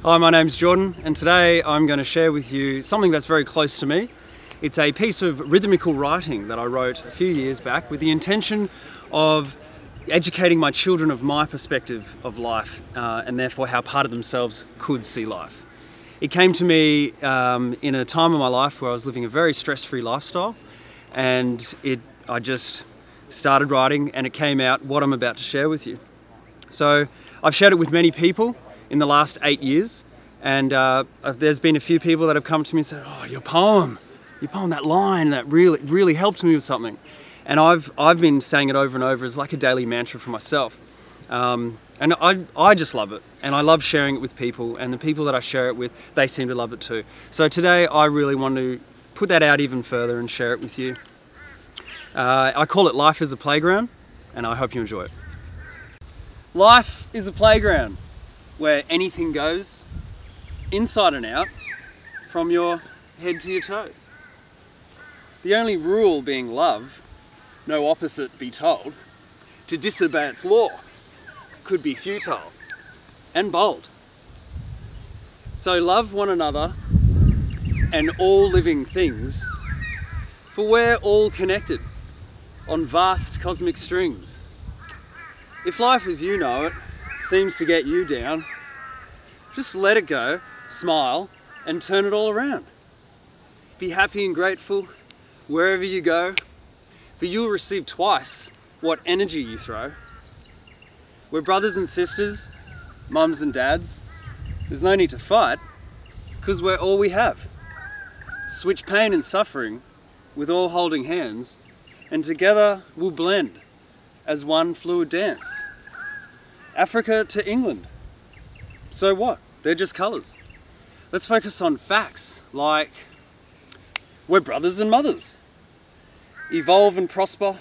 Hi, my name's Jordan, and today I'm going to share with you something that's very close to me. It's a piece of rhythmical writing that I wrote a few years back with the intention of educating my children of my perspective of life and therefore how part of themselves could see life. It came to me in a time of my life where I was living a very stress-free lifestyle, and I just started writing and it came out what I'm about to share with you. So I've shared it with many people in the last 8 years, and there's been a few people that have come to me and said, "Oh, your poem, that line, that really helped me with something." And I've been saying it over and over as like a daily mantra for myself. And I just love it, and I love sharing it with people, and the people that I share it with, they seem to love it too. So today I really want to put that out even further and share it with you. I call it Life is a Playground, and I hope you enjoy it. Life is a playground where anything goes, inside and out, from your head to your toes. The only rule being love, no opposite be told. To disobey its law could be futile and bold. So love one another and all living things, for we're all connected on vast cosmic strings. If life as you know it seems to get you down, just let it go, smile, and turn it all around. Be happy and grateful wherever you go, for you'll receive twice what energy you throw. We're brothers and sisters, mums and dads. There's no need to fight, because we're all we have. Switch pain and suffering with all holding hands, and together we'll blend as one fluid dance. Africa to England. So what? They're just colours. Let's focus on facts like we're brothers and mothers. Evolve and prosper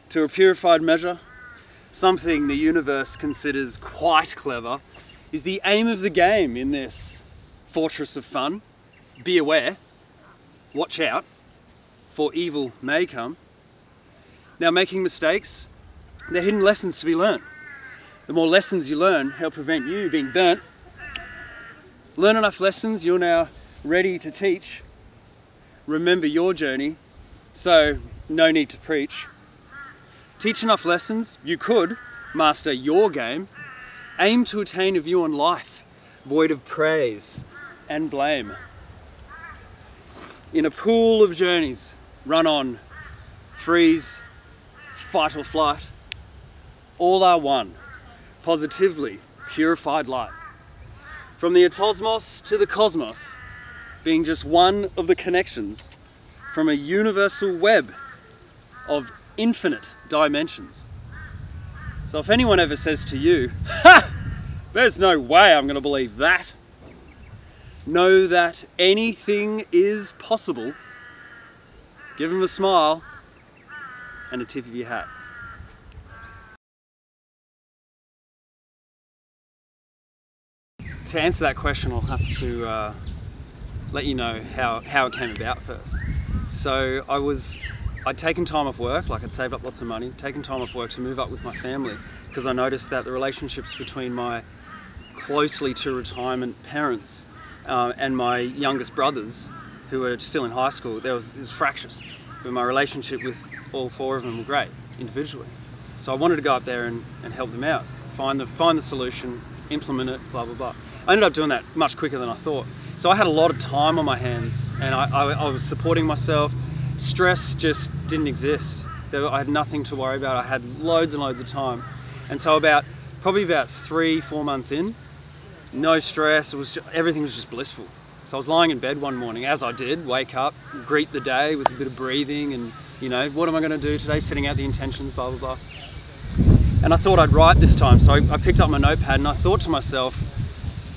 to a purified measure. Something the universe considers quite clever is the aim of the game in this fortress of fun. Be aware, watch out, for evil may come. Now, making mistakes, they're hidden lessons to be learned. The more lessons you learn, help prevent you being burnt. Learn enough lessons, you're now ready to teach. Remember your journey, so no need to preach. Teach enough lessons, you could master your game. Aim to attain a view on life, void of praise and blame. In a pool of journeys, run on, freeze, fight or flight. All are one, positively purified light. From the atosmos to the cosmos, being just one of the connections from a universal web of infinite dimensions. So if anyone ever says to you, "Ha! There's no way I'm going to believe that," know that anything is possible. Give them a smile and a tip of your hat. To answer that question, I'll have to let you know how it came about first. So I'd taken time off work, like I'd saved up lots of money, taken time off work to move up with my family, because I noticed that the relationships between my closely to retirement parents and my youngest brothers, who were still in high school, it was fractious. But my relationship with all four of them were great, individually. So I wanted to go up there and help them out, find the solution, implement it, blah, blah, blah. I ended up doing that much quicker than I thought. So I had a lot of time on my hands, and I was supporting myself. Stress just didn't exist. I had nothing to worry about. I had loads and loads of time. And so probably about 3-4 months in, no stress, everything was just blissful. So I was lying in bed one morning, as I did, wake up, greet the day with a bit of breathing and, what am I gonna do today? Setting out the intentions, blah, blah, blah. And I thought I'd write this time. So I picked up my notepad and I thought to myself,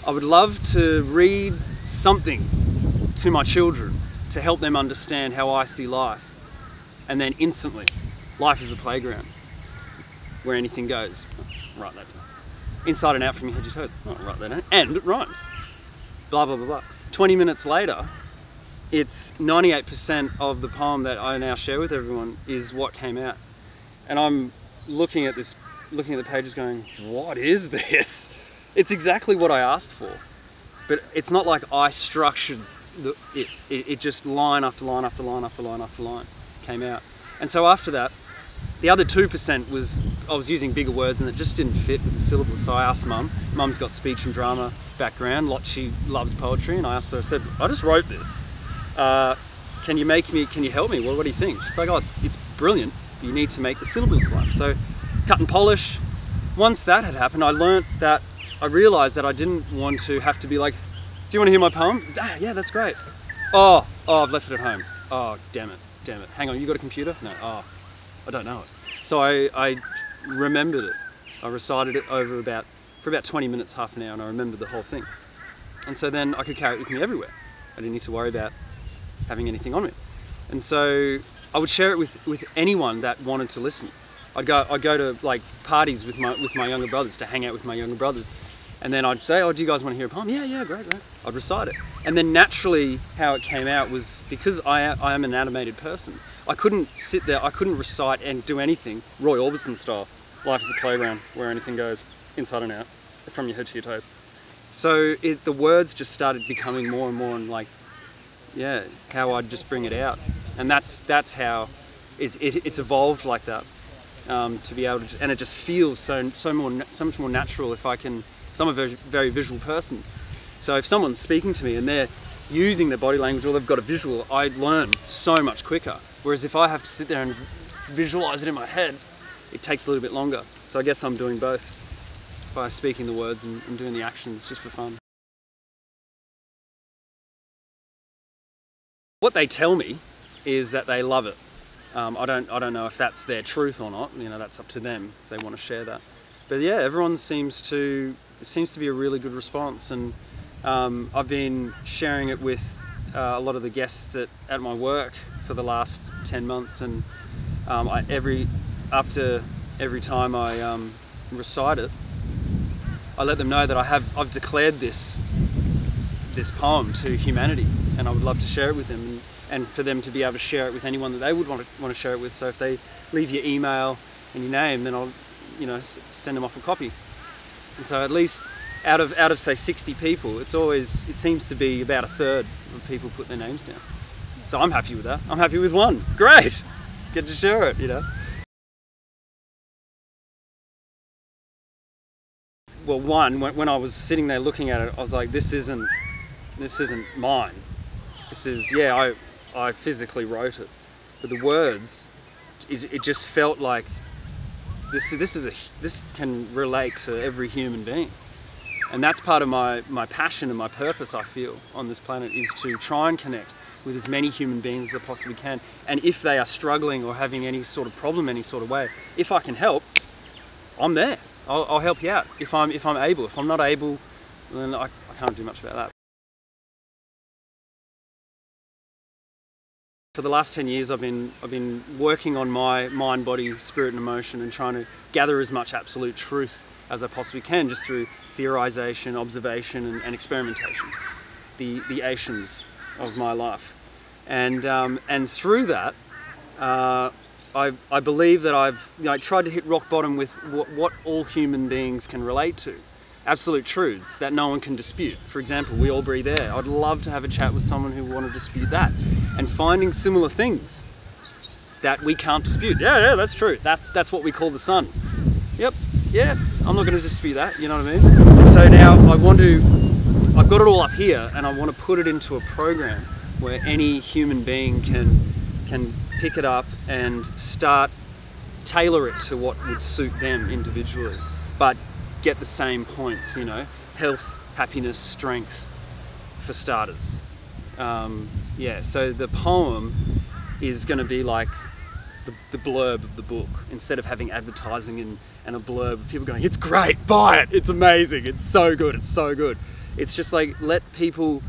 I would love to read something to my children to help them understand how I see life. And then instantly, life is a playground where anything goes. Write that down. Inside and out from your head to your toes. Write that down. And it rhymes. Blah, blah, blah, blah. 20 minutes later, it's 98% of the poem that I now share with everyone is what came out. And I'm looking at the pages going, what is this? It's exactly what I asked for. but it's not like I structured it just line after line after line after line after line came out. And so after that, the other 2% was I was using bigger words and it just didn't fit with the syllables. So I asked Mum. Mum's got speech and drama background. She loves poetry, and I asked her. I said, I just wrote this. Can you help me? Well, what do you think? She's like, oh, it's brilliant. You need to make the syllables line. So cut and polish. Once that had happened, I realized that I didn't want to have to be like, do you want to hear my poem? Ah, yeah, that's great. Oh, I've left it at home. Oh, damn it. Hang on, you got a computer? No, I don't know it. So I remembered it. I recited it for about 20 minutes, half an hour, and I remembered the whole thing. And so then I could carry it with me everywhere. I didn't need to worry about having anything on me. And so I would share it with anyone that wanted to listen. I'd go to like parties with my younger brothers, to hang out with my younger brothers. And then I'd say, oh, do you guys want to hear a poem? Yeah, great. I'd recite it. And then naturally how it came out was because I am an animated person. I couldn't sit there, I couldn't recite and do anything Roy Orbison style. Life is a playground where anything goes inside and out, from your head to your toes. So the words just started becoming more and more and like, yeah, how I'd just bring it out. And that's how it's evolved like that, to be able to, and it just feels so much more natural if I can. I'm a very, very visual person. So if someone's speaking to me and they're using their body language or they've got a visual, I learn so much quicker. Whereas if I have to sit there and visualize it in my head, it takes a little bit longer. So I guess I'm doing both by speaking the words and doing the actions just for fun. What they tell me is that they love it. I don't know if that's their truth or not. You know, that's up to them if they want to share that. But yeah, everyone seems to be a really good response, and I've been sharing it with a lot of the guests at my work for the last 10 months, and after every time I recite it, I let them know that I've declared this poem to humanity, and I would love to share it with them, and for them to be able to share it with anyone that they would want to share it with. So if they leave your email and your name, then I'll send them off a copy. And so at least out of say 60 people, it seems to be about a third of people put their names down. So I'm happy with that. I'm happy with one. Great, get to share it. Well, when I was sitting there looking at it, I was like, this isn't mine. This is, yeah, I physically wrote it, but the words, it just felt like this can relate to every human being. And that's part of my passion and my purpose, I feel, on this planet, is to try and connect with as many human beings as I possibly can. And if they are struggling or having any sort of problem, any sort of way, if I can help, I'm there. I'll help you out if I'm able. If I'm not able, then I can't do much about that. For the last 10 years, I've been working on my mind, body, spirit and emotion, and trying to gather as much absolute truth as I possibly can, just through theorization, observation and experimentation, the Asians of my life. And through that, I believe that I've tried to hit rock bottom with what all human beings can relate to. Absolute truths that no one can dispute. For example, we all breathe air. I'd love to have a chat with someone who want to dispute that, and finding similar things that we can't dispute. Yeah, that's true. That's what we call the sun. Yep, yeah, I'm not going to dispute that, you know what I mean? And so now I've got it all up here, and I want to put it into a program where any human being can pick it up and tailor it to what would suit them individually, but get the same points, health, happiness, strength, for starters. Yeah, so the poem is going to be like the blurb of the book, instead of having advertising and a blurb of people going, it's great, buy it, it's amazing, it's so good, it's so good. It's just like, let people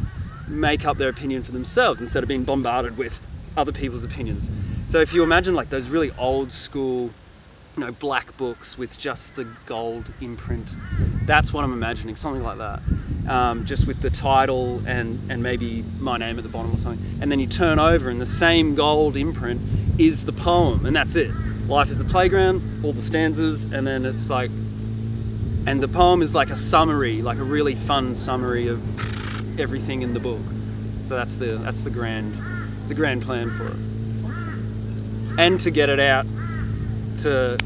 make up their opinion for themselves instead of being bombarded with other people's opinions. So if you imagine like those really old school, black books with just the gold imprint, that's what I'm imagining, something like that. Just with the title and maybe my name at the bottom or something. And then you turn over and the same gold imprint is the poem, and that's it. Life is a playground, all the stanzas, and then it's like, and the poem is like a summary, like a really fun summary of everything in the book. So that's the grand plan for it. And to get it out to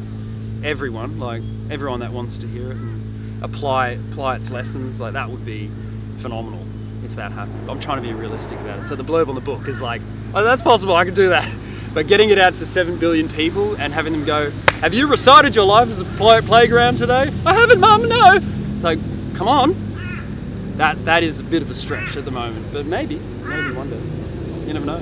everyone, like everyone that wants to hear it and apply its lessons, like that would be phenomenal if that happened. I'm trying to be realistic about it. So the blurb on the book is like, oh, that's possible, I could do that. But getting it out to 7 billion people and having them go, have you recited your life as a playground today? I haven't, Mum, no. It's like, come on. That is a bit of a stretch at the moment, but maybe one day. You never know.